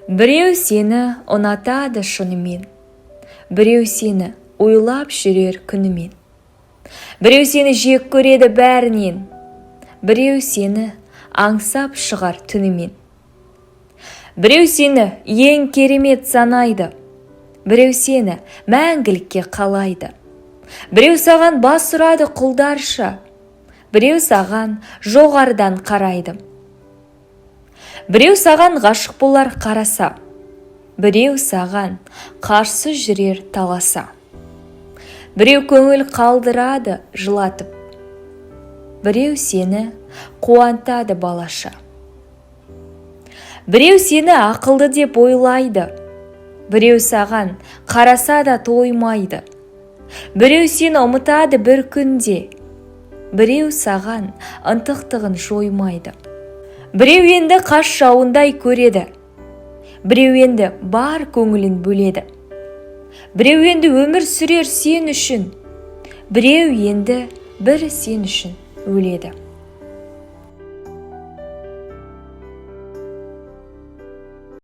Біреу сені ұнатады шынымен, біреу сені ойлап жүрер күнімен. Біреу сені жек көреді бәрінен, біреу сені аңсап шығар түнімен. Біреу сені ең керемет санайды, біреу сені мәңгілікке қалайды. Біреу саған бас ұрады құлдарша, біреу саған жоғарыдан қарайды. Біреу саған ғашық болар қараса, біреу саған қарсы жүрер таласа. Біреу көңіл қалдырады жылатып, біреу сені қуантады балаша. Біреу сені ақылды деп ойлайды, біреу саған қараса да тоймайды. Біреу сені ұмытады бір күнде, біреу саған ынтықтығын жоймайды. Біреу енді қас жауындай көреді, біреу енді бар көңілін бөледі. Біреу енді өмір сүрер сен үшін, біреу енді бір сен үшін өледі.